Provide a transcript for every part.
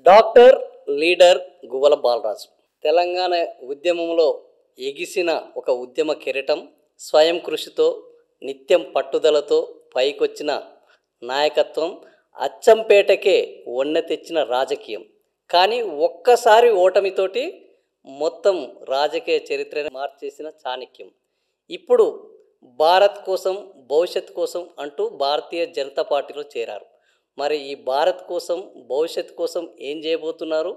Doctor leader Guvvala Balaraju Telangana ఉద్యమంలో ఎగిసిన ఒక ఉద్యమ కిరీటం, స్వయం కృషితో నిత్యం పట్టుదలతో పైకొచ్చిన నాయకత్వం, అచ్చంపేటకే వన్నె తెచ్చిన రాజకీయం. కానీ ఒక్కసారి ఓటమితోటి మొత్తం రాజకీయ చరిత్రను మార్చేసిన చాణక్యం. ఇప్పుడు భారత్ కోసం, భవిష్యత్ కోసం అంటూ భారతీయ జనతా పార్టీలో చేరారు. మరి ఈ భారత్ కోసం, భవిష్యత్ కోసం ఏం చేయబోతున్నారు,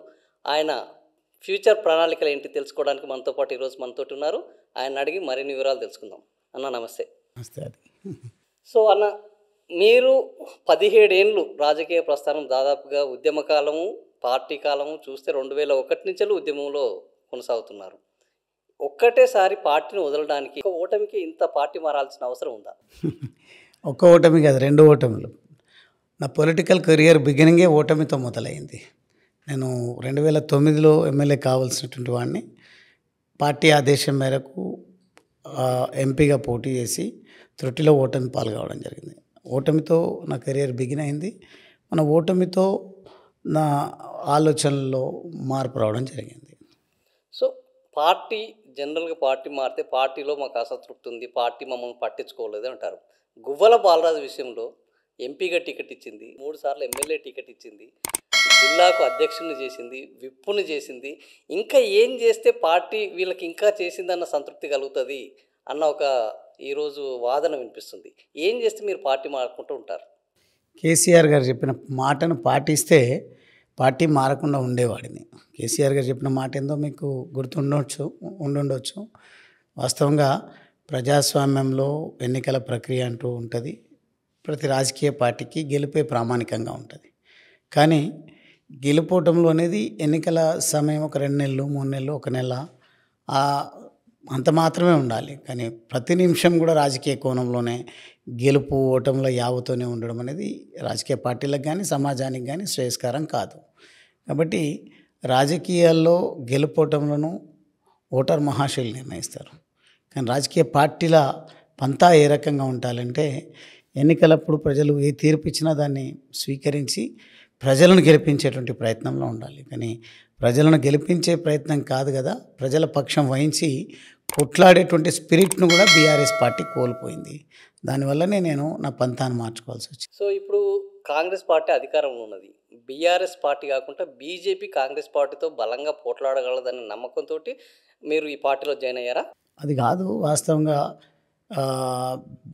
ఆయన ఫ్యూచర్ ప్రణాళికలు ఏంటి తెలుసుకోవడానికి మనతో పాటు ఈరోజు మనతోటి ఉన్నారు. ఆయన అడిగి మరిన్ని వివరాలు తెలుసుకుందాం. అన్న నమస్తే. నమస్తే. సో అన్న, మీరు 17 ఏళ్ళు రాజకీయ ప్రస్థానం, దాదాపుగా ఉద్యమ కాలము, పార్టీ కాలము చూస్తే 2001 నుంచి ఉద్యమంలో కొనసాగుతున్నారు. ఒక్కటేసారి పార్టీని వదలడానికి, ఒక ఓటమికి ఇంత పార్టీ మారాల్సిన అవసరం ఉందా? ఒక్క ఓటమి కాదు, 2 ఓటములు. నా పొలిటికల్ కెరియర్ బిగినింగే ఓటమితో మొదలైంది. నేను 2009లో ఎమ్మెల్యే కావాల్సినటువంటి వాడిని పార్టీ ఆదేశం మేరకు ఎంపీగా పోటీ చేసి త్రుటిలో ఓటమి పాల్గొనడం జరిగింది. ఓటమితో నా కెరియర్ బిగిన్ అయింది. మన ఓటమితో నా ఆలోచనల్లో మార్పు రావడం జరిగింది. సో పార్టీ జనరల్గా పార్టీ మారితే పార్టీలో మాకు అసంతృప్తి ఉంది, పార్టీ మమ్మల్ని పట్టించుకోలేదు అంటారు. గువ్వల బాలరాజు విషయంలో ఎంపీగా టికెట్ ఇచ్చింది, 3 సార్లు ఎమ్మెల్యే టికెట్ ఇచ్చింది, జిల్లాకు అధ్యక్షుని చేసింది, విప్పుని చేసింది. ఇంకా ఏం చేస్తే పార్టీ వీళ్ళకి ఇంకా చేసిందన్న సంతృప్తి కలుగుతుంది అన్న ఒక ఈరోజు వాదన వినిపిస్తుంది. ఏం చేస్తే మీరు పార్టీ మారుకుంటూ ఉంటారు? కేసీఆర్ గారు చెప్పిన మాటను పాటిస్తే పార్టీ మారకుండా ఉండేవాడిని. కేసీఆర్ గారు చెప్పిన మాట ఏందో మీకు ఉండుండొచ్చు. వాస్తవంగా ప్రజాస్వామ్యంలో ఎన్నికల ప్రక్రియ అంటూ ఉంటుంది. ప్రతి రాజకీయ పార్టీకి గెలుపే ప్రామాణికంగా ఉంటుంది. కానీ గెలుపోవటంలో అనేది ఎన్నికల సమయం ఒక 2 నెలలు, 3 నెలలు, 1 నెల అంత మాత్రమే ఉండాలి. కానీ ప్రతి నిమిషం కూడా రాజకీయ కోణంలోనే గెలుపు ఓటంలో యావతోనే ఉండడం అనేది రాజకీయ పార్టీలకు కానీ సమాజానికి కానీ శ్రేయస్కరం కాదు. కాబట్టి రాజకీయాల్లో గెలుపోవటంలోనూ ఓటర్ మహాశయులు నిర్ణయిస్తారు. కానీ రాజకీయ పార్టీల పంతా ఏ రకంగా ఉండాలంటే, ఎన్నికలప్పుడు ప్రజలు ఏ తీర్పు ఇచ్చినా దాన్ని స్వీకరించి ప్రజలను గెలిపించేటువంటి ప్రయత్నంలో ఉండాలి. కానీ ప్రజలను గెలిపించే ప్రయత్నం కాదు కదా, ప్రజల పక్షం వహించి కొట్లాడేటువంటి స్పిరిట్ను కూడా బీఆర్ఎస్ పార్టీ కోల్పోయింది. దానివల్లనే నేను నా పంతాన్ని మార్చుకోవాల్సి వచ్చింది. సో ఇప్పుడు కాంగ్రెస్ పార్టీ అధికారంలో ఉన్నది. బీఆర్ఎస్ పార్టీ కాకుండా బీజేపీ కాంగ్రెస్ పార్టీతో బలంగా పోట్లాడగలదనే నమ్మకంతో మీరు ఈ పార్టీలో జాయిన్ అయ్యారా? అది కాదు. వాస్తవంగా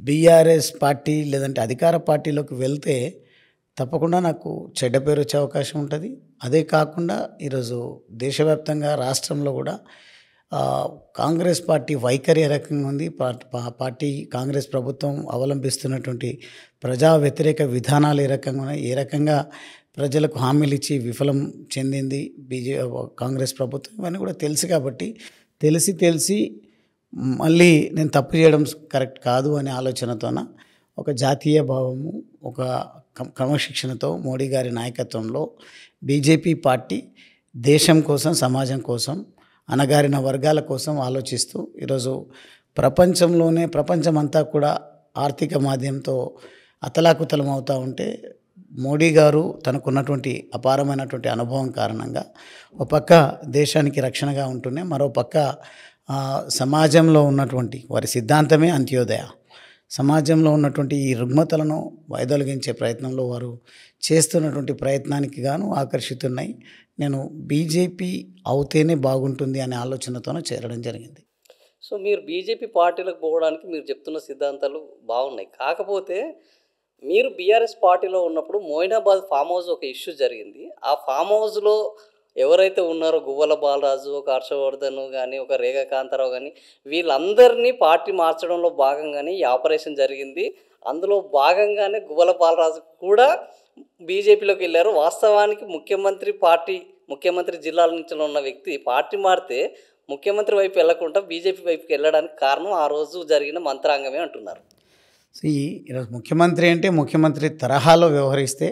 బీఆర్ఎస్ పార్టీ లేదంటే అధికార పార్టీలోకి వెళ్తే తప్పకుండా నాకు చెడ్డ పేరు వచ్చే అవకాశం ఉంటుంది. అదే కాకుండా ఈరోజు దేశవ్యాప్తంగా రాష్ట్రంలో కూడా కాంగ్రెస్ పార్టీ వైఖరి ఏ రకంగా ఉంది, పార్టీ కాంగ్రెస్ ప్రభుత్వం అవలంబిస్తున్నటువంటి ప్రజా వ్యతిరేక విధానాలు ఏ రకంగా ఉన్నాయి, ఏ రకంగా ప్రజలకు హామీలు ఇచ్చి విఫలం చెందింది కాంగ్రెస్ ప్రభుత్వం, ఇవన్నీ కూడా తెలుసు. కాబట్టి తెలిసి మళ్ళీ నేను తప్పు చేయడం కరెక్ట్ కాదు అనే ఆలోచనతోన ఒక జాతీయ భావము, ఒక క్రమశిక్షణతో మోడీ గారి నాయకత్వంలో బీజేపీ పార్టీ దేశం కోసం, సమాజం కోసం, అణగారిన వర్గాల కోసం ఆలోచిస్తూ ఈరోజు ప్రపంచమంతా కూడా ఆర్థిక మాధ్యమంతో అతలాకుతలం అవుతూ ఉంటే, మోడీ గారు తనకున్నటువంటి అపారమైనటువంటి అనుభవం కారణంగా ఒక పక్క దేశానికి రక్షణగా ఉంటూనే మరోపక్క సమాజంలో ఉన్నటువంటి వారి సిద్ధాంతమే అంత్యోదయ, సమాజంలో ఉన్నటువంటి ఈ రుగ్మతలను వైదొలగించే ప్రయత్నంలో వారు చేస్తున్నటువంటి ప్రయత్నానికి గాను ఆకర్షితున్నాయి. నేను బీజేపీ అవుతేనే బాగుంటుంది అనే ఆలోచనతోనే చేరడం జరిగింది. సో మీరు బీజేపీ పార్టీలకు పోవడానికి మీరు చెప్తున్న సిద్ధాంతాలు బాగున్నాయి. కాకపోతే మీరు బీఆర్ఎస్ పార్టీలో ఉన్నప్పుడు మోయినాబాద్ ఫామ్ హౌస్ ఒక ఇష్యూ జరిగింది. ఆ ఫామ్ హౌస్లో ఎవరైతే ఉన్నారో గువ్వల బాలరాజు, ఒక హర్షవర్ధన్ కానీ, ఒక రేఖా కాంతారావు కానీ, వీళ్ళందరినీ పార్టీ మార్చడంలో భాగంగానే ఈ ఆపరేషన్ జరిగింది. అందులో భాగంగానే గువ్వల బాలరాజు కూడా బీజేపీలోకి వెళ్ళారు. వాస్తవానికి ముఖ్యమంత్రి జిల్లాల నుంచి ఉన్న వ్యక్తి పార్టీ మారితే ముఖ్యమంత్రి వైపు వెళ్లకుండా బీజేపీ వైపుకి వెళ్ళడానికి కారణం ఆ రోజు జరిగిన మంత్రాంగమే అంటున్నారు. ఈరోజు ముఖ్యమంత్రి అంటే ముఖ్యమంత్రి తరహాలో వ్యవహరిస్తే,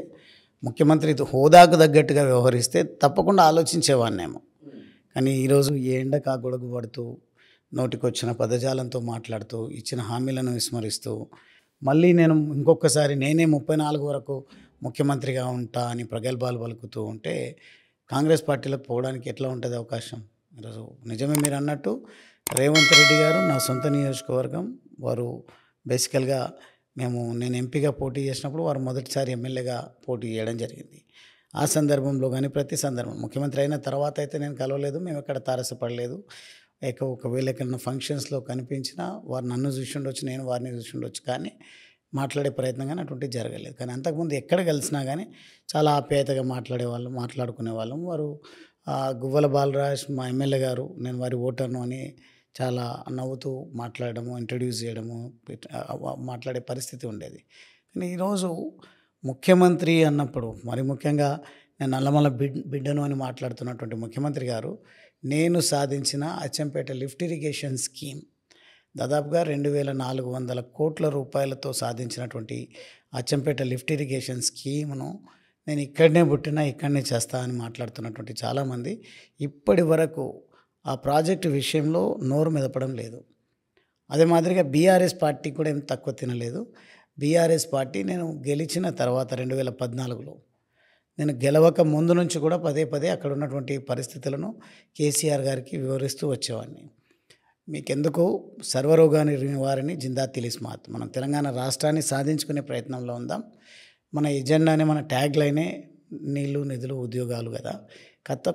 ముఖ్యమంత్రి హోదాకు తగ్గట్టుగా వ్యవహరిస్తే తప్పకుండా ఆలోచించేవాన్నేమో. కానీ ఈరోజు ఏ ఎండకు ఆ గొడుగు పడుతూ, నోటికొచ్చిన పదజాలంతో మాట్లాడుతూ, ఇచ్చిన హామీలను విస్మరిస్తూ, మళ్ళీ నేను ఇంకొకసారి నేనే 34 వరకు ముఖ్యమంత్రిగా ఉంటా అని ప్రగల్భాలు పలుకుతూ ఉంటే కాంగ్రెస్ పార్టీలోకి పోవడానికి ఎట్లా ఉంటుంది అవకాశం? ఈరోజు నిజమే మీరు అన్నట్టు రేవంత్ రెడ్డి గారు నా సొంత నియోజకవర్గం. వారు బేసికల్గా నేను ఎంపీగా పోటీ చేసినప్పుడు వారు మొదటిసారి ఎమ్మెల్యేగా పోటీ చేయడం జరిగింది. ఆ సందర్భంలో కానీ ప్రతి సందర్భం ముఖ్యమంత్రి అయిన తర్వాత అయితే నేను కలవలేదు, మేము ఎక్కడ తారసపడలేదు. ఒకవేళ ఎక్కడైనా ఫంక్షన్స్లో కనిపించినా వారు నన్ను చూసి ఉండొచ్చు, నేను వారిని చూసి ఉండొచ్చు, కానీ మాట్లాడే ప్రయత్నం కానీ అటువంటివి జరగలేదు. కానీ అంతకుముందు ఎక్కడ కలిసినా కానీ చాలా ఆప్యాయతగా మాట్లాడేవాళ్ళం, మాట్లాడుకునేవాళ్ళం. వారు గువ్వల బాలరాజ్ మా ఎమ్మెల్యే గారు, నేను వారి ఓటర్ను అని చాలా నవ్వుతూ మాట్లాడడము, ఇంట్రడ్యూస్ చేయడము, మాట్లాడే పరిస్థితి ఉండేది. కానీ ఈరోజు ముఖ్యమంత్రి అన్నప్పుడు మరి ముఖ్యంగా నేను నల్లమల బిడ్డను అని మాట్లాడుతున్నటువంటి ముఖ్యమంత్రి గారు నేను సాధించిన అచ్చంపేట లిఫ్ట్ ఇరిగేషన్ స్కీమ్ దాదాపుగా 2400 కోట్ల రూపాయలతో సాధించినటువంటి అచ్చంపేట లిఫ్ట్ ఇరిగేషన్ స్కీమ్ను నేను ఇక్కడనే పుట్టినా ఇక్కడనే చేస్తా అని మాట్లాడుతున్నటువంటి చాలామంది ఇప్పటి వరకు ఆ ప్రాజెక్టు విషయంలో నోరు మెదపడం లేదు. అదే మాదిరిగా బీఆర్ఎస్ పార్టీ కూడా ఏం తక్కువ తినలేదు. బీఆర్ఎస్ పార్టీ నేను గెలిచిన తర్వాత 2014లో నేను గెలవక ముందు నుంచి కూడా పదే పదే అక్కడ ఉన్నటువంటి పరిస్థితులను కేసీఆర్ గారికి వివరిస్తూ వచ్చేవాడిని. మీకెందుకు సర్వరోగాన్ని నివారణి జిందా తిలిస్మాత్, మనం తెలంగాణ రాష్ట్రాన్ని సాధించుకునే ప్రయత్నంలో ఉందాం. మన ఎజెండానే, మన ట్యాగ్ లైనే నీళ్లు, నిధులు, ఉద్యోగాలు కదా.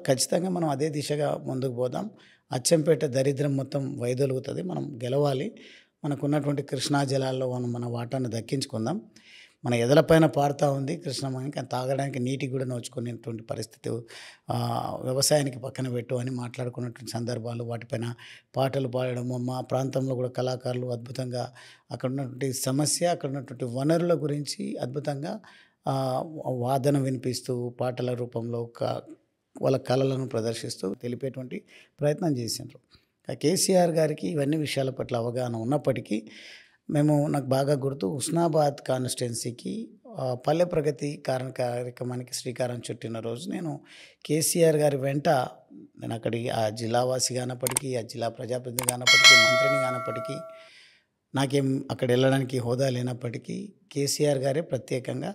ఖచ్చితంగా మనం అదే దిశగా ముందుకు పోదాం. అచ్చంపేట దరిద్రం మొత్తం వైదొలుగుతుంది. మనం గెలవాలి. మనకున్నటువంటి కృష్ణా జలాల్లో మన వాటాను దక్కించుకుందాం. మన ఎదలపైన పారుతూ ఉంది కృష్ణ, ఇంకా తాగడానికి నీటికి కూడా నోచుకునేటువంటి పరిస్థితి, వ్యవసాయానికి పక్కన పెట్టు అని మాట్లాడుకున్నటువంటి సందర్భాలు, వాటిపైన పాటలు పాడడము, మా ప్రాంతంలో కూడా కళాకారులు అద్భుతంగా అక్కడ ఉన్నటువంటి సమస్య, అక్కడ ఉన్నటువంటి వనరుల గురించి అద్భుతంగా వాదన వినిపిస్తూ పాటల రూపంలో వాళ్ళ కళలను ప్రదర్శిస్తూ తెలిపేటువంటి ప్రయత్నం చేసినారు. కేసీఆర్ గారికి ఇవన్నీ విషయాల పట్ల అవగాహన ఉన్నప్పటికీ నాకు బాగా గుర్తు, హుస్నాబాద్ కాన్స్టిట్యున్సీకి పల్లె ప్రగతి కార్యక్రమానికి శ్రీకారం చుట్టిన రోజు నేను కేసీఆర్ గారి వెంట, నేను అక్కడి ఆ జిల్లావాసి కానప్పటికీ, ఆ జిల్లా ప్రజాప్రతినిధి కానప్పటికీ, మంత్రిని కానప్పటికీ, నాకేం అక్కడ వెళ్ళడానికి హోదా లేనప్పటికీ కేసీఆర్ గారే ప్రత్యేకంగా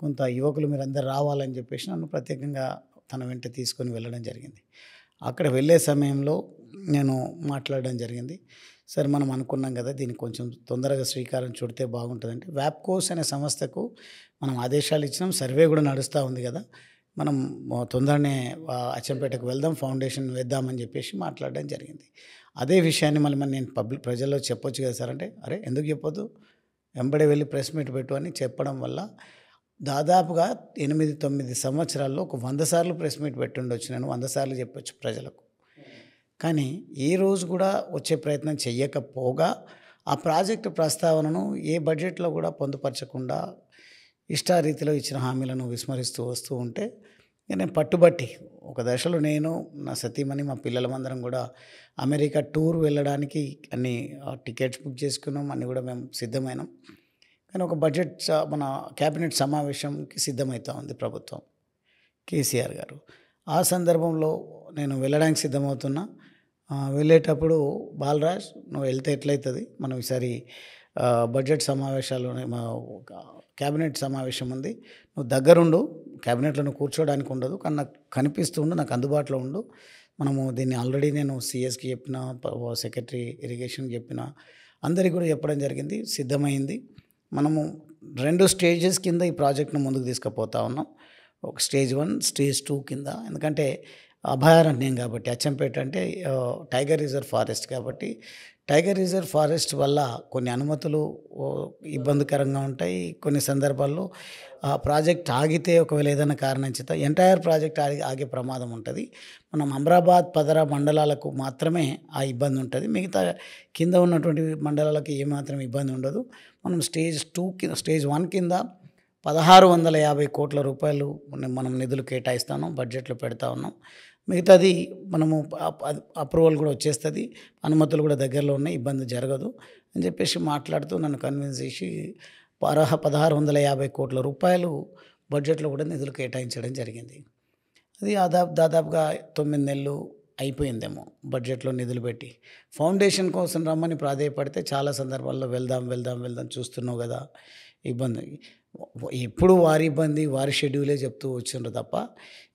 కొంత యువకులు మీరందరూ రావాలని చెప్పేసి నన్ను ప్రత్యేకంగా తన వెంట తీసుకొని వెళ్ళడం జరిగింది. అక్కడ వెళ్ళే సమయంలో నేను మాట్లాడడం జరిగింది. సరే, మనం అనుకున్నాం కదా దీనికి కొంచెం తొందరగా శ్రీకారం చుడితే బాగుంటుందంటే, వ్యాప్కోస్ అనే సంస్థకు మనం ఆదేశాలు ఇచ్చినాం, సర్వే కూడా నడుస్తూ ఉంది కదా, మనం తొందరనే అచ్చంపేటకు వెళ్దాం, ఫౌండేషన్ వేద్దామని చెప్పేసి మాట్లాడడం జరిగింది. అదే విషయాన్ని మళ్ళీ నేను ప్రజల్లో చెప్పొచ్చు కదా సార్ అంటే, అరే ఎందుకు చెప్పొద్దు, వెంబడే వెళ్ళి ప్రెస్ మీట్ పెట్టు అని చెప్పడం వల్ల దాదాపుగా 8-9 సంవత్సరాల్లో ఒక 100 సార్లు ప్రెస్ మీట్ పెట్టుండొచ్చు. నేను 100 సార్లు చెప్పొచ్చు ప్రజలకు. కానీ ఏ రోజు కూడా వచ్చే ప్రయత్నం చెయ్యకపోగా ఆ ప్రాజెక్టు ప్రస్తావనను ఏ బడ్జెట్లో కూడా పొందుపరచకుండా ఇష్టారీతిలో ఇచ్చిన హామీలను విస్మరిస్తూ వస్తూ ఉంటే నేను పట్టుబట్టి ఒక దశలో నేను, నా సతీమణి, మా పిల్లలమందరం కూడా అమెరికా టూర్ వెళ్ళడానికి అన్ని టికెట్స్ బుక్ చేసుకున్నాం, అన్నీ కూడా మేము సిద్ధమైనాం. కానీ ఒక మన క్యాబినెట్ సమావేశంకి సిద్ధమవుతూ ఉంది ప్రభుత్వం, కేసీఆర్ గారు. ఆ సందర్భంలో నేను వెళ్ళడానికి సిద్ధమవుతున్నా. వెళ్ళేటప్పుడు బాలరాజ్, నువ్వు వెళ్తే ఎట్లయితుంది, మనం ఈసారి బడ్జెట్ సమావేశాలు, క్యాబినెట్ సమావేశం ఉంది, నువ్వు దగ్గరుండు, క్యాబినెట్లో నువ్వు కూర్చోడానికి ఉండదు, కానీ నాకు కనిపిస్తుండు, నాకు అందుబాటులో ఉండు. మనము దీన్ని ఆల్రెడీ నేను సిఎస్కి చెప్పిన, సెక్రటరీ ఇరిగేషన్కి చెప్పిన, అందరికీ కూడా చెప్పడం జరిగింది, సిద్ధమైంది. మనము 2 స్టేజెస్ కింద ఈ ప్రాజెక్ట్ను ముందుకు తీసుకుపోతా ఉన్నాం. ఒక స్టేజ్ 1, స్టేజ్ 2 కింద. ఎందుకంటే అభయారణ్యం కాబట్టి, అచ్చంపేట అంటే టైగర్ రిజర్వ్ ఫారెస్ట్ కాబట్టి, టైగర్ రిజర్వ్ ఫారెస్ట్ వల్ల కొన్ని అనుమతులు ఇబ్బందికరంగా ఉంటాయి. కొన్ని సందర్భాల్లో ప్రాజెక్ట్ ఆగితే, ఒకవేళ ఏదైనా కారణం చేత ఎంటైర్ ప్రాజెక్ట్ ఆగే ప్రమాదం ఉంటుంది. మనం అమరాబాద్, పదరా మండలాలకు మాత్రమే ఆ ఇబ్బంది ఉంటుంది, మిగతా కింద ఉన్నటువంటి మండలాలకు ఏమాత్రం ఇబ్బంది ఉండదు. మనం స్టేజ్ 1 కింద 1650 కోట్ల రూపాయలు మనం నిధులు కేటాయిస్తాను, బడ్జెట్లో పెడతా ఉన్నాం. మిగతాది మనము అప్రూవల్ కూడా వచ్చేస్తుంది, అనుమతులు కూడా దగ్గరలో ఉన్నాయి, ఇబ్బంది జరగదు అని చెప్పేసి మాట్లాడుతూ నన్ను కన్విన్స్ చేసి 1650 కోట్ల రూపాయలు బడ్జెట్లో కూడా నిధులు కేటాయించడం జరిగింది. అది దాదాపుగా 9 నెలలు అయిపోయిందేమో బడ్జెట్లో నిధులు పెట్టి. ఫౌండేషన్ కోసం రమ్మని ప్రాధేయపడితే చాలా సందర్భాల్లో వెళ్దాం, వెళ్దాం, వెళ్దాం చూస్తున్నావు కదా ఇబ్బంది. ఎప్పుడు వారి ఇబ్బంది, వారి షెడ్యూలే చెప్తూ వచ్చిండ్రు తప్ప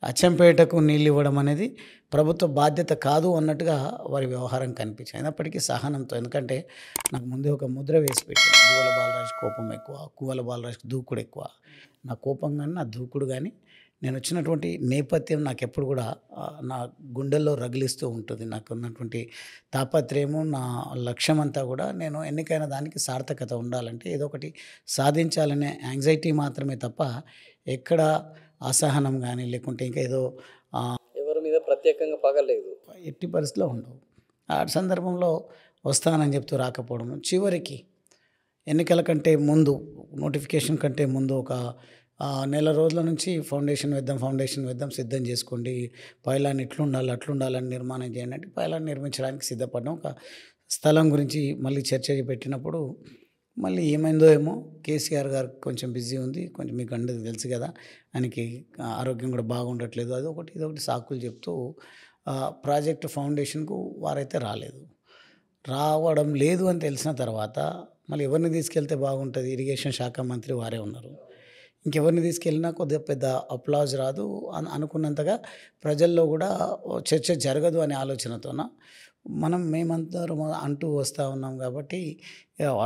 అచ్చంపేటకు నీళ్ళు ఇవ్వడం అనేది ప్రభుత్వ బాధ్యత కాదు అన్నట్టుగా వారి వ్యవహారం కనిపించింది. అయినప్పటికీ సహనంతో, ఎందుకంటే నాకు ముందే ఒక ముద్ర వేసి పెట్టాను. గువ్వల బాలరాజు కోపం ఎక్కువ, గువ్వల బాలరాజుకి దూకుడు ఎక్కువ. నా కోపం కానీ నా దూకుడు కానీ నేను వచ్చినటువంటి నేపథ్యం నాకు ఎప్పుడు కూడా నా గుండెల్లో రగిలిస్తూ ఉంటుంది. నాకు ఉన్నటువంటి తాపత్రయము, నా లక్ష్యం అంతా కూడా నేను ఎన్నికైన దానికి సార్థకత ఉండాలంటే ఏదో ఒకటి సాధించాలనే యాంగ్జైటీ మాత్రమే తప్ప ఎక్కడ అసహనం కానీ లేకుంటే ఇంకా ఏదో ఎవరి మీద ప్రత్యేకంగా పగలేదు, ఎట్టి పరిస్థితిలో ఉండవు. ఆ సందర్భంలో వస్తానని చెప్తూ రాకపోవడం, చివరికి ఎన్నికల కంటే ముందు, నోటిఫికేషన్ కంటే ముందు ఒక నెల రోజుల నుంచి ఫౌండేషన్ వేద్దాం సిద్ధం చేసుకోండి, పైలాన్ ఇట్లుండాలి అట్లుండాలని నిర్మాణం చేయండి అంటే పైలాన్ నిర్మించడానికి సిద్ధపడ్డాం. ఒక స్థలం గురించి మళ్ళీ చర్చ పెట్టినప్పుడు మళ్ళీ ఏమైందో ఏమో, కేసీఆర్ గారు కొంచెం బిజీ ఉంది, కొంచెం మీకు అందరికీ తెలుసు కదా, ఆయనకి ఆరోగ్యం కూడా బాగుండట్లేదు, అదొకటి ఇదొకటి సాకులు చెప్తూ ప్రాజెక్ట్ ఫౌండేషన్కు వారైతే రావడం లేదు అని తెలిసిన తర్వాత మళ్ళీ ఎవరిని తీసుకెళ్తే బాగుంటుంది, ఇరిగేషన్ శాఖ మంత్రి వారే ఉన్నారు, ఇంకెవరిని తీసుకెళ్ళినా కొద్దిగా పెద్ద అప్లాజ్ రాదు అనుకున్నంతగా ప్రజల్లో కూడా చర్చ జరగదు అనే ఆలోచనతోన మేమందరం అంటూ వస్తూ ఉన్నాం. కాబట్టి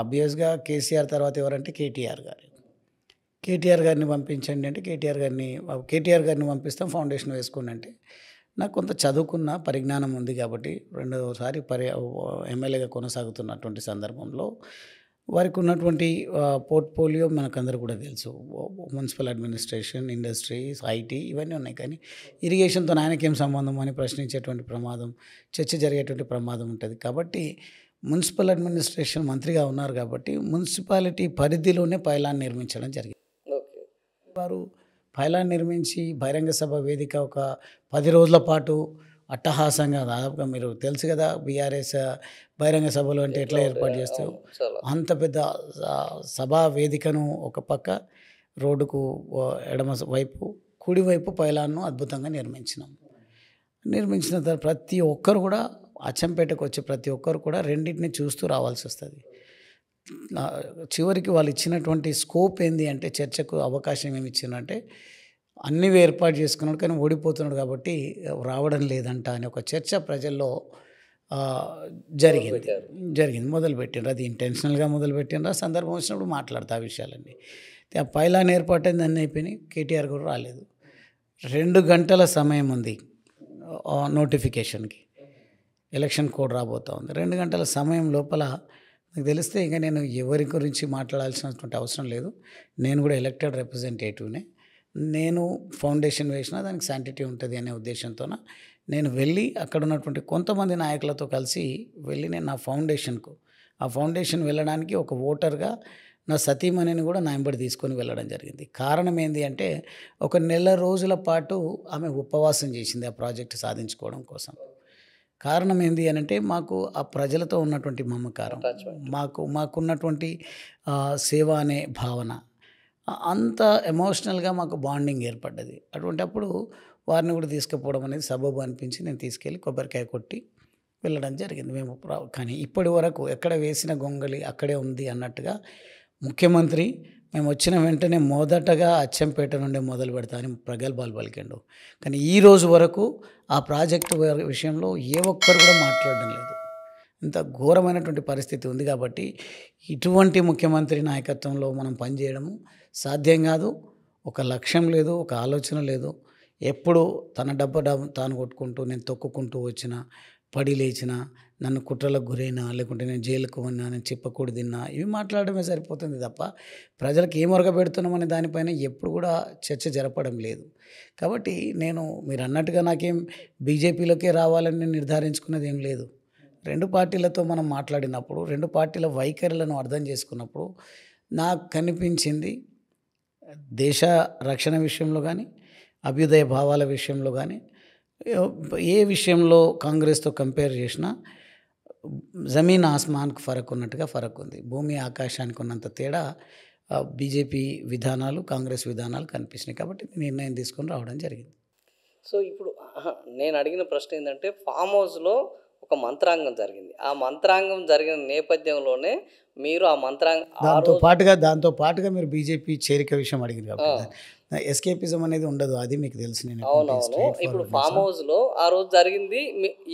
ఆబ్వియస్గా కేసీఆర్ తర్వాత ఎవరంటే కేటీఆర్ గారిని పంపించండి అంటే కేటీఆర్ గారిని పంపిస్తాం, ఫౌండేషన్ వేసుకోండి అంటే నాకు కొంత చదువుకున్న పరిజ్ఞానం ఉంది కాబట్టి రెండోసారి ఎమ్మెల్యేగా కొనసాగుతున్నటువంటి సందర్భంలో వారికి ఉన్నటువంటి పోర్ట్ఫోలియో మనకందరూ కూడా తెలుసు. మున్సిపల్ అడ్మినిస్ట్రేషన్, ఇండస్ట్రీస్, ఐటీ ఇవన్నీ ఉన్నాయి. కానీ ఇరిగేషన్తో ఆయనకేం సంబంధం అని ప్రశ్నించేటువంటి ప్రమాదం, చర్చ జరిగేటువంటి ప్రమాదం ఉంటుంది. కాబట్టి మున్సిపల్ అడ్మినిస్ట్రేషన్ మంత్రిగా ఉన్నారు కాబట్టి మున్సిపాలిటీ పరిధిలోనే పైలాన్ నిర్మించడం జరిగింది. వారు పైలాన్ నిర్మించి బహిరంగ సభ వేదిక ఒక 10 రోజుల పాటు అట్టహాసంగా, దాదాపుగా మీరు తెలుసు కదా బీఆర్ఎస్ బహిరంగ సభలు అంటే ఎట్లా ఏర్పాటు చేస్తారు, అంత పెద్ద సభా వేదికను ఒక పక్క రోడ్డుకు ఎడమ వైపు కుడివైపు పైలాన్ను అద్భుతంగా నిర్మించిన తర్వాత ప్రతి ఒక్కరు కూడా అచ్చంపేటకు వచ్చే ప్రతి ఒక్కరు కూడా రెండింటిని చూస్తూ రావాల్సి వస్తుంది. చివరికి వాళ్ళు ఇచ్చినటువంటి స్కోప్ ఏంది అంటే, చర్చకు అవకాశం ఏమి ఇచ్చిందంటే అన్నీ ఏర్పాటు చేసుకున్నాడు కానీ ఓడిపోతున్నాడు కాబట్టి రావడం లేదంట అని ఒక చర్చ ప్రజల్లో జరిగింది మొదలుపెట్టిండ్రు. అది ఇంటెన్షనల్గా మొదలుపెట్టిండ్రు, సందర్భం వచ్చినప్పుడు మాట్లాడతా ఆ విషయాలన్నీ. ఆ పైలాన్ ఏర్పాటైంది, అన్నీ అయిపోయినాయి, కేటీఆర్ కూడా రాలేదు. 2 గంటల సమయం ఉంది నోటిఫికేషన్కి, ఎలక్షన్ కోడ్ రాబోతూ ఉంది. 2 గంటల సమయం లోపల నాకు తెలిస్తే ఇంకా నేను ఎవరి గురించి మాట్లాడాల్సినటువంటి అవసరం లేదు, నేను కూడా ఎలక్టెడ్ రిప్రజెంటేటివ్నే, నేను ఫౌండేషన్ వేసినా దానికి శాంటిటీ ఉంటుంది అనే ఉద్దేశంతో నేను వెళ్ళి అక్కడ ఉన్నటువంటి కొంతమంది నాయకులతో కలిసి వెళ్ళి నేను ఆ ఫౌండేషన్ వెళ్ళడానికి ఒక ఓటర్గా నా సతీమణిని కూడా నా వెంబడి తీసుకొని వెళ్ళడం జరిగింది. కారణం ఏంటి అంటే, ఒక నెల రోజుల పాటు ఆమె ఉపవాసం చేసింది ఆ ప్రాజెక్ట్ సాధించుకోవడం కోసం. కారణం ఏంటి అని అంటే, మాకు ఆ ప్రజలతో ఉన్నటువంటి మమకారం, మాకున్నటువంటి సేవ అనే భావన, అంత ఎమోషనల్గా మాకు బాండింగ్ ఏర్పడ్డది. అటువంటప్పుడు వారిని కూడా తీసుకుపోవడం అనేది సబబు అనిపించి నేను తీసుకెళ్ళి కొబ్బరికాయ కొట్టి వెళ్ళడం జరిగింది. కానీ ఇప్పటి వరకు ఎక్కడ వేసిన గొంగలి అక్కడే ఉంది అన్నట్టుగా ముఖ్యమంత్రి మేము వచ్చిన వెంటనే మొదటగా అచ్చంపేట నుండి మొదలు పెడతామని ప్రగల్భాలు పలికిండు. కానీ ఈ రోజు వరకు ఆ ప్రాజెక్టు విషయంలో ఏ ఒక్కరు కూడా మాట్లాడడం లేదు. ఇంత ఘోరమైనటువంటి పరిస్థితి ఉంది. కాబట్టి ఇటువంటి ముఖ్యమంత్రి నాయకత్వంలో మనం పనిచేయడము సాధ్యం కాదు. ఒక లక్ష్యం లేదు, ఒక ఆలోచన లేదు. ఎప్పుడు తన డబ్బు తాను కొట్టుకుంటూ, నేను తొక్కుకుంటూ వచ్చిన, పడి లేచిన, నన్ను కుట్రలకు గురైనా, లేకుంటే నేను జైలుకు ఉన్నా, నేను చెప్పకూడదు తిన్నా, ఇవి మాట్లాడడమే సరిపోతుంది తప్ప ప్రజలకు ఏం ఒరగబెడుతున్నామనే దానిపైన ఎప్పుడు కూడా చర్చ జరపడం లేదు. కాబట్టి మీరు అన్నట్టుగా నాకేం బీజేపీలోకే రావాలని నిర్ధారించుకున్నది ఏం లేదు. 2 పార్టీలతో మనం మాట్లాడినప్పుడు, 2 పార్టీల వైఖరులను అర్థం చేసుకున్నప్పుడు నాకు కనిపించింది, దేశ రక్షణ విషయంలో కానీ, అభ్యుదయ భావాల విషయంలో కానీ, ఏ విషయంలో కాంగ్రెస్తో కంపేర్ చేసినా జమీన్ ఆస్మాన్కి ఫరక్ ఉన్నట్టుగా ఫరక్ ఉంది. భూమి ఆకాశానికి ఉన్నంత తేడా బీజేపీ విధానాలు, కాంగ్రెస్ విధానాలు కనిపిస్తున్నాయి. కాబట్టి నిర్ణయం తీసుకొని రావడం జరిగింది. సో ఇప్పుడు అహా! నేను అడిగిన ప్రశ్న ఏందంటే ఫామ్ హౌస్‌లో ఒక మంత్రాంగం జరిగింది. ఆ మంత్రాంగం జరిగిన నేపథ్యంలోనే మీరు ఆ ఆ రోజు దాంతో పాటుగా మీరు బీజేపీ చేరిక విషయం అడిగారు ఆ! కాబట్టి ఎస్కేపిజం అనేది ఉండదు. అది మీకు తెలుసు. నేను ఎటువంటి అవునవును. స్ట్రెయిట్ ఇప్పుడు ఫార్వర్డ్‌నెస్. ఫామ్ హౌస్‌లో ఆ రోజు జరిగింది.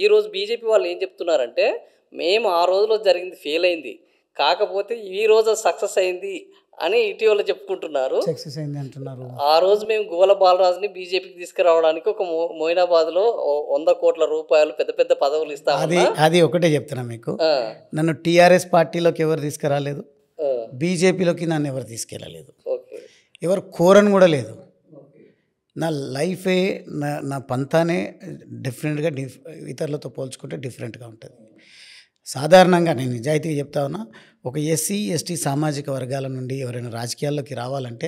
ఈరోజు బీజేపీ వాళ్ళు ఏం చెప్తున్నారంటే, మేము ఆ రోజులో జరిగింది ఫెయిల్ అయింది. కాకపోతే ఈ రోజు అది సక్సెస్ అయింది అని ఇటీవల చెప్పుకుంటున్నారు. సక్సెస్ అయింది అంటున్నారు. ఆ రోజు మేము గువ్వల బాలరాజుని బీజేపీకి తీసుకురావడానికి ఒక మొయినాబాద్‌లో 100,00,00,000 పెద్ద పెద్ద పదవులు అది ఇస్తామన్నా అది ఒకటే చెప్తున్నా మీకు. ఆ! నన్ను టీఆర్ఎస్ పార్టీలోకి ఎవరు తీసుకురాలేదు. ఆ! బీజేపీలోకి నన్ను ఎవరు తీసుకెళ్ళలేదు. ఓకే. ఎవరు కోరని కూడా లేదు. నా లైఫే నా పంతానే డిఫరెంట్‌గా ఇతరులతో పోల్చుకుంటే డిఫరెంట్‌గా ఉంటుంది. సాధారణంగా నేను నిజాయితీగా చెప్తా ఉన్నా. ఒక ఎస్సీ, ఎస్టీ సామాజిక వర్గాల నుండి ఎవరైనా రాజకీయాల్లోకి రావాలంటే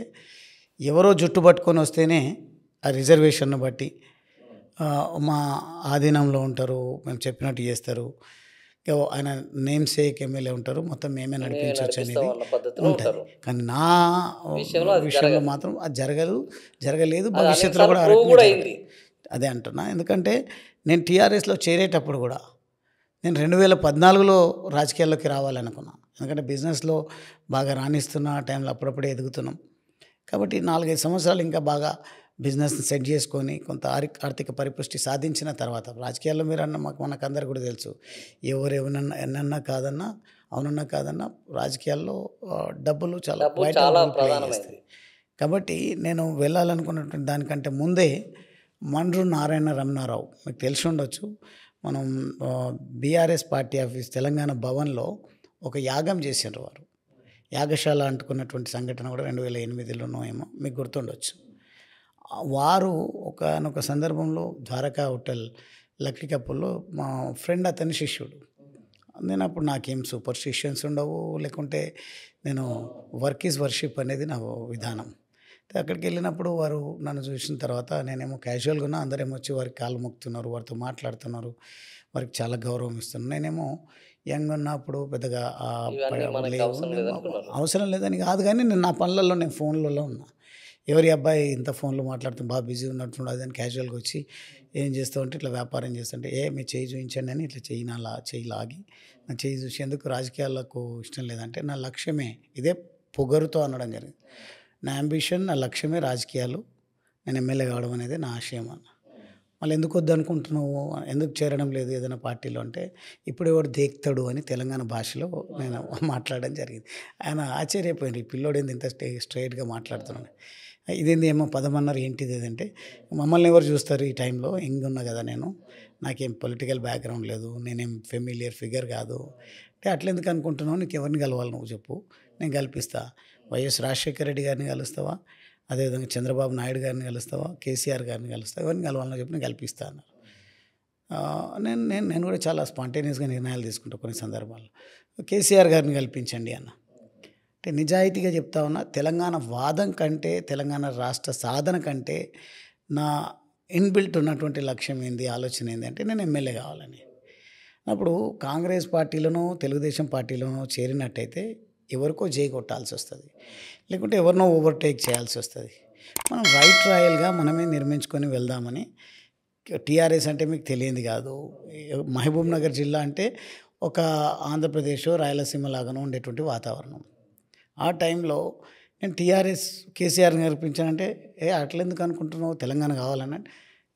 ఎవరో జుట్టు పట్టుకొని వస్తేనే ఆ రిజర్వేషన్‌ను బట్టి మా ఆధీనంలో ఉంటారు. మేము చెప్పినట్టు చేస్తారు. ఆయన నేమ్‌సేక్ ఎమ్మెల్యే ఉంటారు. మొత్తం మేమే మేమే నడిపించొచ్చు నడిపిస్తాం అనేది అన్న పద్ధతిలో ఉంటది. ఉంటారు. కానీ నా విషయంలో అది విషయంలో జరగదు. మాత్రం అది జరగలేదు. అది అనేక భవిష్యత్తులో సార్లు కూడా ఆ ప్రూవ్ రకంగా కూడా జరగదు. అయింది. అదే అంటున్నా. ఎందుకంటే నేను టీఆర్ఎస్‌లో చేరేటప్పుడు కూడా నేను 2014లో రాజకీయాల్లోకి రావాలనుకున్నా. ఎందుకంటే బిజినెస్‌లో బాగా రాణిస్తున్న ఆ టైంలో అప్పుడప్పుడే ఎదుగుతున్నాం. కాబట్టి 4, 5 సంవత్సరాలు ఇంకా బాగా బిజినెస్‌ని సెట్ చేసుకొని కొంత ఆర్థిక పరిపుష్టి సాధించిన తర్వాత రాజకీయాల్లో మీరన్న మనకందరికి కూడా తెలుసు. ఎవరు ఎన్నన్నా కాదన్నా, అవునన్నా కాదన్నా రాజకీయాల్లో డబ్బులు చాలా డబ్బు వైటల్ చాలా రోల్ ప్లే ప్రధానమైంది. చేస్తాయి. కాబట్టి నేను వెళ్ళాలనుకున్నటువంటి దానికంటే ముందే మండ్రు నారాయణ రమణారావు మీకు తెలిసి ఉండొచ్చు. మనం బీఆర్ఎస్ పార్టీ ఆఫీస్ తెలంగాణ భవన్‌లో ఒక యాగం చేసిండ్రు వారు. యాగశాల అంటుకున్నటువంటి సంఘటన కూడా 2008లోనో ఏమో మీకు గుర్తుండొచ్చు. వారు ఒకానొక సందర్భంలో ద్వారకా హోటల్ లక్కీ కప్పుల్లో మా ఫ్రెండ్ అతని శిష్యుడు. నేను అప్పుడు నాకేం సూపర్‌స్టిషన్స్ ఉండవు. లేకుంటే నేను వర్క్ ఈజ్ వర్షిప్ అనేది నా విధానం. అక్కడికెళ్ళినప్పుడు వారు నన్ను చూసిన తర్వాత నేనేమో క్యాజువల్‌గా ఉన్నా. అందరేమో వచ్చి వారికి కాళ్ళు మొక్కుతున్నారు. వారితో మాట్లాడుతున్నారు. వారికి చాలా గౌరవం ఇస్తున్నారు. నేనేమో యంగ్ ఉన్నప్పుడు పెద్దగా ఇవన్నీ మనకి లేవు. అవసరం లేదనుకున్నారు. అవసరం లేదని కాదు కానీ నేను నా పనులలో నేను ఫోన్లలో ఉన్నా. ఎవరి అబ్బాయి ఇంత ఫోన్‌లో మాట్లాడుతుంది బాగా బిజీ ఉన్నట్టున్నాడు అది అని క్యాజువల్‌గా వచ్చి ఏం చేస్తావు అంటే ఇట్లా వ్యాపారం చేస్తుంటే మీ చెయ్యి చూపించండి అని ఇట్లా చెయ్యి లాగి నా చెయ్యి చూసి ఎందుకు రాజకీయాలకు ఇష్టం లేదంటే నా లక్ష్యమే ఇదే పొగరుతో అనడం జరిగింది. నా అంబిషన్ నా లక్ష్యమే రాజకీయాలు. నేను ఎమ్మెల్యే కావడం అనేది నా ఆశయం అన్న. మళ్ళీ ఎందుకు వద్దనుకుంటున్నావు? ఎందుకు చేరడం లేదు ఏదైనా పార్టీలో అంటే, ఇప్పుడు ఎవడు దేక్తాడు అని తెలంగాణ భాషలో నేను మాట్లాడడం జరిగింది. ఆయన ఆశ్చర్యపోయిండ్రు. ఈ పిల్లోడేంది ఇంత స్ట్రెయిట్‌గా మాట్లాడుతున్నాడు. ఇదేంది ఏమో పదమన్నారు ఏంటిది ఇది అంటే, మమ్మల్ని ఎవరు చూస్తారు ఈ టైంలో యంగ్ ఉన్నా కదా నేను. నాకేం పొలిటికల్ బ్యాక్‌గ్రౌండ్ లేదు. నేనేం ఫెమిలియర్ ఫిగర్ కాదు. అంటే అట్లెందుకు అనుకుంటున్నావు? నీకు ఎవరిని కలవాలి నువ్వు చెప్పు. నేను కల్పిస్తా. వైఎస్ రాజశేఖర రెడ్డి గారిని కలుస్తావా? అదేవిధంగా చంద్రబాబు నాయుడు గారిని కలుస్తావా? కేసీఆర్ గారిని కలుస్తావా? ఎవరిని కలవాలనో చెప్పి నేను కల్పిస్తా అన్నారు. నేను నేను నేను కూడా చాలా స్పాంటేనియస్‌గా నిర్ణయాలు తీసుకుంటా కొన్ని సందర్భాల్లో. కేసీఆర్ గారిని కల్పించండి అన్న. అంటే నిజాయితీగా చెప్తా ఉన్నా తెలంగాణ వాదం కంటే, తెలంగాణ రాష్ట్ర సాధన కంటే నా ఇన్‌బిల్ట్ ఉన్నటువంటి లక్ష్యం ఏంది, ఆలోచన ఏంది అంటే నేను ఎమ్మెల్యే కావాలని. అప్పుడు కాంగ్రెస్ పార్టీలోనో, తెలుగుదేశం పార్టీలోనో చేరినట్టయితే ఎవరికో జై కొట్టాల్సొస్తది. లేకుంటే ఎవరినో ఓవర్‌టేక్ చేయాల్సొస్తది. మనం రైట్ రాయల్‌గా మనమే నిర్మించుకొని వెళ్దామని టీఆర్ఎస్ అంటే మీకు తెలియంది కాదు. మహబూబ్ నగర్ జిల్లా అంటే ఒక ఆంధ్రప్రదేశో, రాయలసీమ లాగానో ఉండేటువంటి వాతావరణం. ఆ టైంలో నేను టీఆర్ఎస్ కేసీఆర్‌ని గెలిపించానంటే, అట్లెందుకు అనుకుంటున్నావు తెలంగాణ కావాలని?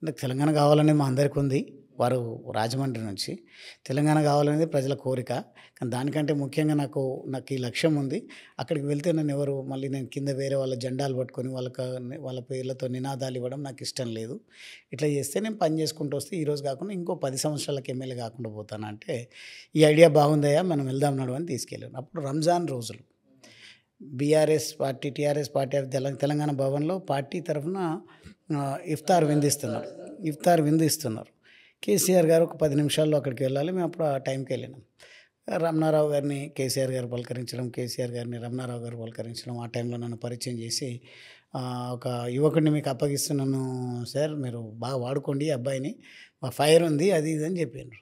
నాకు తెలంగాణ కావాలనేది మా అందరికి ఉంది. వారు రాజమండ్రి నుంచి. తెలంగాణ కావాలనేది ప్రజల కోరిక. కానీ దానికంటే ముఖ్యంగా నాకు ఈ లక్ష్యం ఉంది. అక్కడికి వెళ్తే నన్ను ఎవరు మళ్ళీ నేను కింద వేరే వాళ్ళ జెండాలు పట్టుకొని వాళ్ళ పేర్లతో నినాదాలు ఇవ్వడం నాకు ఇష్టం లేదు. ఇట్లా చేస్తే నేను పని చేసుకుంటూ వస్తే ఈరోజు కాకుండా ఇంకో 10 సంవత్సరాలకు ఎమ్మెల్యే కాకుండా పోతానంటే, ఈ ఐడియా బాగుందయ్యా మనం వెళ్దాం నడు అని తీసుకెళ్ళాను. అప్పుడు రంజాన్ రోజులు. టీఆర్ఎస్ పార్టీ ఆఫ్ తెలంగాణ భవన్‌లో పార్టీ తరఫున ఇఫ్తార్ విందు ఇస్తున్నారు. కేసీఆర్ గారు ఒక 10 నిమిషాల్లో అక్కడికి వెళ్ళాలి. మేము అప్పుడు ఆ టైంకి వెళ్ళినాం. రమణారావు గారిని కేసీఆర్ గారు పలకరించడం, కేసీఆర్ గారిని రమణారావు గారు పలకరించడం, ఆ టైంలో నన్ను పరిచయం చేసి ఒక యువకుడిని మీకు అప్పగిస్తున్నాను సార్, మీరు బాగా వాడుకోండి ఈ అబ్బాయిని, మా ఫైర్ ఉంది అది ఇది అని చెప్పిండ్రు.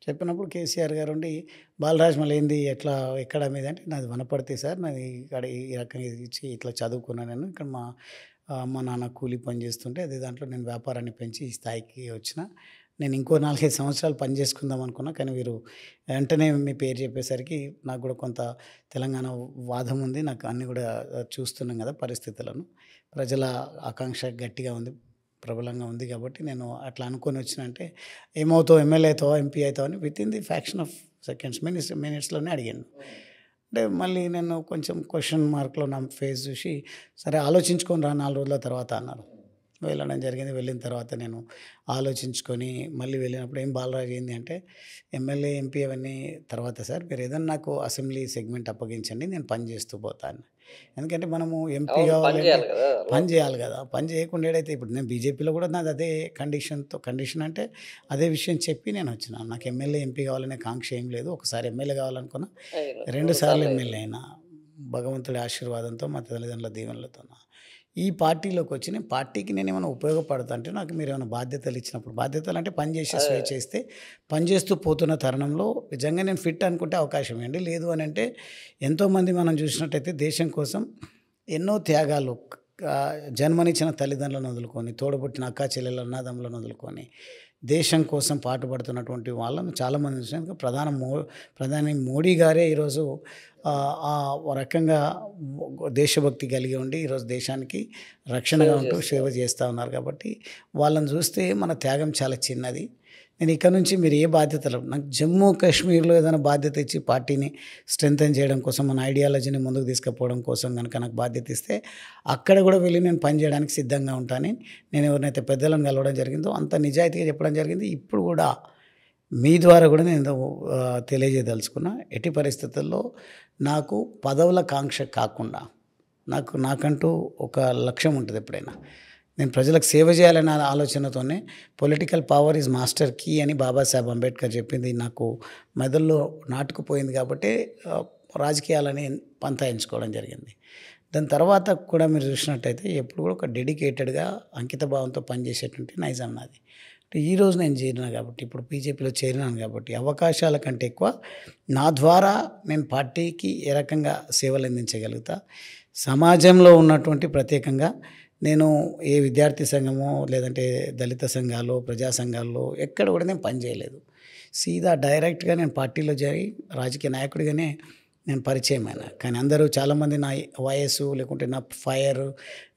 చెప్పినప్పుడు కేసీఆర్ గారు ఉండి బాలరాజ్ మళ్ళీ ఏంది ఎట్లా ఎక్కడ మీద అంటే నాది వనపర్తి సార్, నాది ఇక్కడ ఈ రకంగా ఇచ్చి ఇట్లా చదువుకున్నాను నేను ఇక్కడ మా మా నాన్న కూలి పని చేస్తుంటే అదే దాంట్లో నేను వ్యాపారాన్ని పెంచి ఈ స్థాయికి వచ్చిన. నేను ఇంకో 4, 5 సంవత్సరాలు పని చేసుకుందాం అనుకున్నా. కానీ వీరు వెంటనే మీ పేరు చెప్పేసరికి నాకు కూడా కొంత తెలంగాణ వాదం ఉంది. నాకు అన్నీ కూడా చూస్తున్నాం కదా పరిస్థితులను. ప్రజల ఆకాంక్ష గట్టిగా ఉంది, ప్రబలంగా ఉంది కాబట్టి నేను అట్లా అనుకొని వచ్చిన. అంటే ఏమవుతావు, ఎమ్మెల్యే అవుతావా, ఎంపీ అవుతావా అని within the fraction of seconds మినిట్స్లోనే అడిగాను. అంటే మళ్ళీ నేను కొంచెం క్వశ్చన్ మార్క్లో నా ఫేస్ చూసి సరే ఆలోచించుకొని రా 4 రోజుల తర్వాత అన్నారు. వెళ్ళడం జరిగింది. వెళ్ళిన తర్వాత నేను ఆలోచించుకొని మళ్ళీ వెళ్ళినప్పుడు ఏం బాలరాజు ఏంది అంటే ఎమ్మెల్యే ఎంపీ అవన్నీ తర్వాత సార్, మీరు ఏదైనా నాకు అసెంబ్లీ సెగ్మెంట్ అప్పగించండి, నేను పని చేస్తూ పోతాను. ఎందుకంటే మనము ఎంపీ కావాలంటే పని చేయాలి కదా. పని చేయకుండా ఏడైతే ఇప్పుడు నేను బీజేపీలో కూడా నాది అదే కండిషన్ అంటే అదే విషయం చెప్పి నేను వచ్చిన. నాకు ఎమ్మెల్యే ఎంపీ కావాలనే కాంక్ష ఏం లేదు. ఒకసారి ఎమ్మెల్యే కావాలనుకున్నా, 2 సార్లు ఎమ్మెల్యే అయినా భగవంతుడి ఆశీర్వాదంతో మా తల్లిదండ్రుల దీవెనలతో. ఈ పార్టీలోకి వచ్చి నేను పార్టీకి నేను ఏమైనా ఉపయోగపడతా అంటే నాకు మీరు ఏమైనా బాధ్యతలు ఇచ్చినప్పుడు, బాధ్యతలు అంటే పని చేసే స్వేచ్ఛ ఇస్తే పని చేస్తూ పోతున్న తరుణంలో నిజంగా నేను ఫిట్ అనుకుంటే అవకాశం ఇవ్వండి. లేదు అని అంటే ఎంతోమంది మనం చూసినట్టయితే దేశం కోసం ఎన్నో త్యాగాలు, జన్మనిచ్చిన తల్లిదండ్రులను వదులుకొని, తోడబుట్టిన అక్కా చెల్లెల అన్నదమ్ములను వదులుకొని దేశం కోసం పాటుపడుతున్నటువంటి వాళ్ళను చాలామంది చూసినాక ప్రధాని మోడీ గారే ఈరోజు ఆ రకంగా దేశభక్తి కలిగి ఉండి ఈరోజు దేశానికి రక్షణగా ఉంటూ సేవ చేస్తూ ఉన్నారు. కాబట్టి వాళ్ళని చూస్తే మన త్యాగం చాలా చిన్నది. నేను ఇక్కడ నుంచి మీరు ఏ బాధ్యతలు, నాకు జమ్మూ కాశ్మీర్లో ఏదైనా బాధ్యత ఇచ్చి పార్టీని స్ట్రెంథెన్ చేయడం కోసం, మన ఐడియాలజీని ముందుకు తీసుకుపోవడం కోసం కనుక నాకు బాధ్యత ఇస్తే అక్కడ కూడా వెళ్ళి నేను పని చేయడానికి సిద్ధంగా ఉంటానని నేను ఎవరినైతే పెద్దలను కలవడం జరిగిందో అంత నిజాయితీగా చెప్పడం జరిగింది. ఇప్పుడు కూడా మీ ద్వారా కూడా నేను తెలియజేయదలుచుకున్నా, ఎట్టి పరిస్థితుల్లో నాకు పదవుల కాంక్ష కాకుండా నాకంటూ ఒక లక్ష్యం ఉంటుంది. ఎప్పుడైనా నేను ప్రజలకు సేవ చేయాలనే ఆలోచనతోనే political power is master key అని బాబాసాహెబ్ అంబేద్కర్ చెప్పింది నాకు మెదడులో నాటుకుపోయింది. కాబట్టి రాజకీయాలని పంతా ఎంచుకోవడం జరిగింది. దాని తర్వాత కూడా మీరు చూసినట్టయితే ఎప్పుడు కూడా ఒక డెడికేటెడ్గా అంకిత భావంతో పనిచేసేటువంటి నైజం నాది. ఈరోజు నేను చేరినా కాబట్టి, ఇప్పుడు బీజేపీలో చేరినాను కాబట్టి అవకాశాల కంటే ఎక్కువ నా ద్వారా నేను పార్టీకి ఏ రకంగా సేవలు అందించగలుగుతా, సమాజంలో ఉన్నటువంటి ప్రత్యేకంగా నేను ఏ విద్యార్థి సంఘమో లేదంటే దళిత సంఘాలు, ప్రజా సంఘాల్లో ఎక్కడ కూడా నేను పనిచేయలేదు. సీదా డైరెక్ట్గా నేను పార్టీలో చేరి రాజకీయ నాయకుడిగానే నేను పరిచయం అయినా. కానీ అందరూ చాలామంది నా వయస్సు లేకుంటే నా ఫైర్,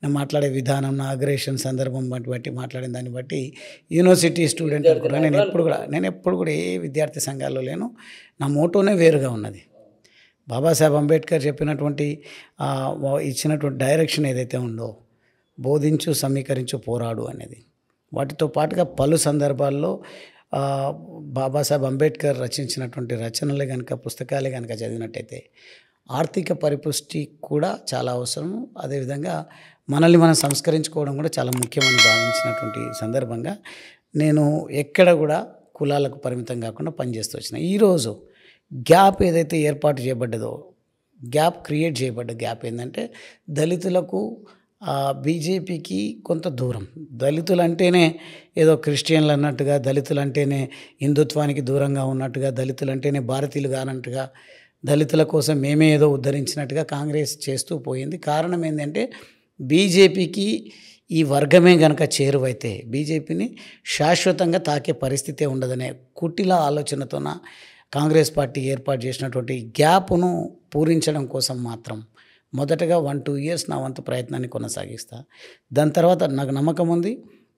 నా మాట్లాడే విధానం, నా అగ్రెషన్ సందర్భం బట్టి మాట్లాడిన దాన్ని బట్టి యూనివర్సిటీ స్టూడెంట్ అనుకున్నా. నేను ఎప్పుడు కూడా ఏ విద్యార్థి సంఘాల్లో లేను. నా మోటోనే వేరుగా ఉన్నది. బాబాసాహెబ్ అంబేద్కర్ చెప్పినటువంటి ఇచ్చినటువంటి డైరెక్షన్ ఏదైతే ఉందో, బోధించు, సమీకరించు, పోరాడు అనేది, వాటితో పాటుగా పలు సందర్భాల్లో బాబాసాహెబ్ అంబేద్కర్ రచించినటువంటి రచనలే కనుక, పుస్తకాలే కనుక చదివినట్టయితే ఆర్థిక పరిపుష్టి కూడా చాలా అవసరము. అదేవిధంగా మనల్ని మనం సంస్కరించుకోవడం కూడా చాలా ముఖ్యమని భావించినటువంటి సందర్భంగా నేను ఎక్కడ కూడా కులాలకు పరిమితం కాకుండా పనిచేస్తూ వచ్చిన. ఈరోజు గ్యాప్ ఏదైతే ఏర్పాటు చేయబడ్డదో, క్రియేట్ చేయబడ్డ గ్యాప్ ఏంటంటే దళితులకు బీజేపీకి కొంత దూరం. దళితులంటేనే ఏదో క్రిస్టియన్లు అన్నట్టుగా, దళితులంటేనే హిందుత్వానికి దూరంగా ఉన్నట్టుగా, దళితులంటేనే భారతీయులు కానట్టుగా, దళితుల కోసం మేమే ఏదో ఉద్ధరించినట్టుగా కాంగ్రెస్ చేస్తూ పోయింది. కారణం ఏంటంటే బీజేపీకి ఈ వర్గమే కనుక చేరువైతే బీజేపీని శాశ్వతంగా తాకే పరిస్థితే ఉండదనే కుటిల ఆలోచనతోన కాంగ్రెస్ పార్టీ ఏర్పాటు చేసినటువంటి గ్యాప్ను పూరించడం కోసం మాత్రం మొదటగా 1-2 ఇయర్స్ నా వంతు ప్రయత్నాన్ని కొనసాగిస్తా. దాని తర్వాత నాకు నమ్మకం ఉంది,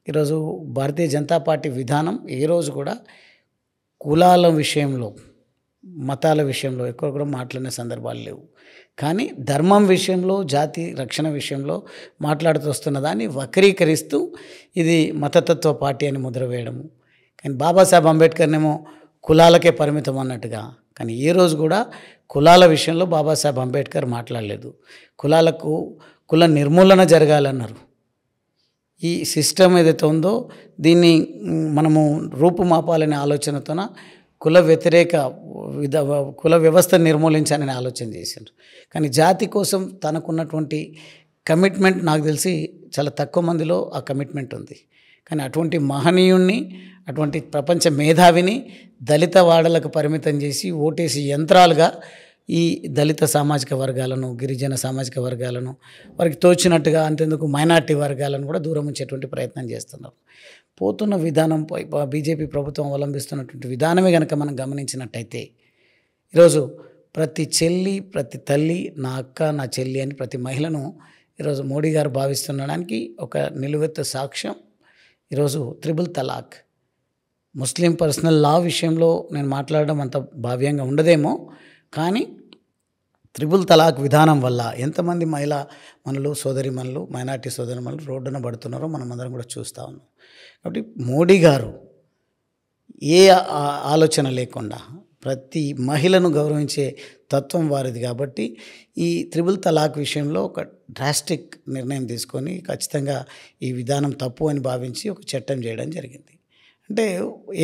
ఈరోజు భారతీయ జనతా పార్టీ విధానం ఏ రోజు కూడా కులాల విషయంలో, మతాల విషయంలో ఎక్కువ కూడా మాట్లాడిన సందర్భాలు లేవు. కానీ ధర్మం విషయంలో, జాతి రక్షణ విషయంలో మాట్లాడుతూ వస్తున్న దాన్ని వక్రీకరిస్తూ ఇది మతతత్వ పార్టీ అని ముద్ర వేయడము. కానీ బాబాసాహెబ్ అంబేద్కర్నేమో కులాలకే పరిమితం అన్నట్టుగా. కానీ ఏ రోజు కూడా కులాల విషయంలో బాబాసాహెబ్ అంబేద్కర్ మాట్లాడలేదు. కుల నిర్మూలన జరగాలన్నారు. ఈ సిస్టమ్ ఏదైతే ఉందో దీన్ని మనము రూపుమాపాలనే ఆలోచనతోన కుల వ్యవస్థ నిర్మూలించాలని ఆలోచన చేశారు. కానీ జాతి కోసం తనకున్నటువంటి కమిట్మెంట్ నాకు తెలిసి చాలా తక్కువ మందిలో ఆ కమిట్మెంట్ ఉంది. కానీ అటువంటి మహనీయుణ్ణి, అటువంటి ప్రపంచ మేధావిని దళిత వాడలకు పరిమితం చేసి ఓటేసి యంత్రాలుగా ఈ దళిత సామాజిక వర్గాలను, గిరిజన సామాజిక వర్గాలను, వారికి తోచినట్టుగా అంతెందుకు మైనార్టీ వర్గాలను కూడా దూరం ఉంచేటువంటి ప్రయత్నం చేస్తున్నారు. పోతున్న విధానంపై బీజేపీ ప్రభుత్వం అవలంబిస్తున్నటువంటి విధానమే కనుక మనం గమనించినట్టయితే ఈరోజు ప్రతి చెల్లి, ప్రతి తల్లి నా అక్క, నా చెల్లి అని ప్రతి మహిళను ఈరోజు మోడీ గారు భావిస్తుండడానికి ఒక నిలువెత్తు సాక్ష్యం ఈరోజు త్రిబుల్ తలాక్. ముస్లిం పర్సనల్ లా విషయంలో నేను మాట్లాడడం అంత భావ్యంగా ఉండదేమో, కానీ త్రిబుల్ తలాక్ విధానం వల్ల ఎంతమంది మహిళా మనులు, సోదరిమణులు, మైనార్టీ సోదరిమణులు రోడ్డున పడుతున్నారో మనం అందరం కూడా చూస్తూ ఉన్నాం. కాబట్టి మోడీ గారు ఏ ఆలోచన లేకుండా ప్రతి మహిళను గౌరవించే తత్వం వారిది. కాబట్టి ఈ త్రిబుల్ తలాక్ విషయంలో ఒక డ్రాస్టిక్ నిర్ణయం తీసుకొని ఖచ్చితంగా ఈ విధానం తప్పు అని భావించి ఒక చట్టం చేయడం జరిగింది. అంటే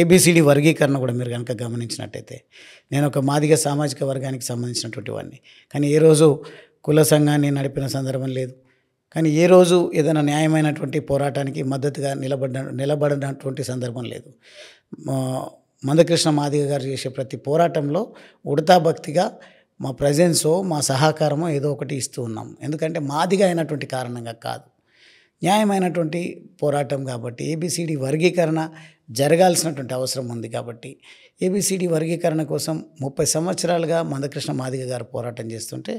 ఏబిసిడి వర్గీకరణ కూడా మీరు కనుక గమనించినట్టయితే, నేను ఒక మాదిగ సామాజిక వర్గానికి సంబంధించినటువంటి వాడిని, కానీ ఏ రోజు కుల సంఘాన్ని నడిపిన సందర్భం లేదు. కానీ ఏ రోజు ఏదైనా న్యాయమైనటువంటి పోరాటానికి మద్దతుగా నిలబడినటువంటి సందర్భం లేదు. మందకృష్ణ మాదిగ గారు చేసే ప్రతి పోరాటంలో ఉడతా భక్తిగా మా ప్రజెన్సో, మా సహకారమో ఏదో ఒకటి ఇస్తూ ఉన్నాం. ఎందుకంటే మాదిగ అయినటువంటి కారణంగా కాదు, న్యాయమైనటువంటి పోరాటం కాబట్టి. ఏబిసిడి వర్గీకరణ జరగాల్సినటువంటి అవసరం ఉంది కాబట్టి ఏబిసిడి వర్గీకరణ కోసం 30 సంవత్సరాలుగా మందకృష్ణ మాదిగ గారు పోరాటం చేస్తుంటే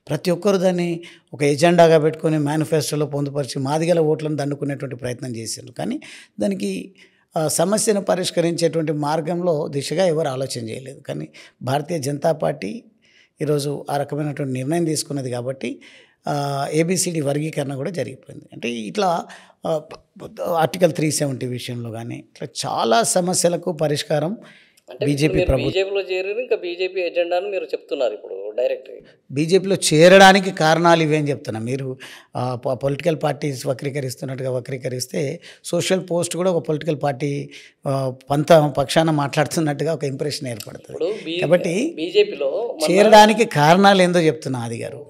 ప్రతి ఒక్కరు దాన్ని ఒక ఎజెండాగా పెట్టుకొని మేనిఫెస్టోలో పొందుపరిచి మాదిగల ఓట్లను దండుకునేటువంటి ప్రయత్నం చేశారు. కానీ దానికి సమస్యను పరిష్కరించేటువంటి మార్గంలో దిశగా ఎవరు ఆలోచన చేయలేదు. కానీ భారతీయ జనతా పార్టీ ఈరోజు ఆ రకమైనటువంటి నిర్ణయం తీసుకున్నది కాబట్టి ఏబిసిడి వర్గీకరణ కూడా జరిగిపోయింది. అంటే ఇట్లా ఆర్టికల్ 370 విషయంలో కానీ ఇట్లా చాలా సమస్యలకు పరిష్కారం బీజేపీ బీజేపీలో చేరారు. ఇంకా బీజేపీ ఎజెండాను మీరు చెప్తున్నారు ఇప్పుడు డైరెక్ట్. బీజేపీలో చేరడానికి కారణాలు ఇవే అని చెప్తున్నా. మీరు పొలిటికల్ పార్టీస్ వక్రీకరిస్తున్నట్టుగా వక్రీకరిస్తే సోషల్ పోస్ట్ కూడా ఒక పొలిటికల్ పార్టీ పక్షాన మాట్లాడుతున్నట్టుగా ఒక ఇంప్రెషన్ ఏర్పడుతుంది. కాబట్టి బీజేపీలో చేరడానికి కారణాలు ఏందో చెప్తున్నా ఆది గారు.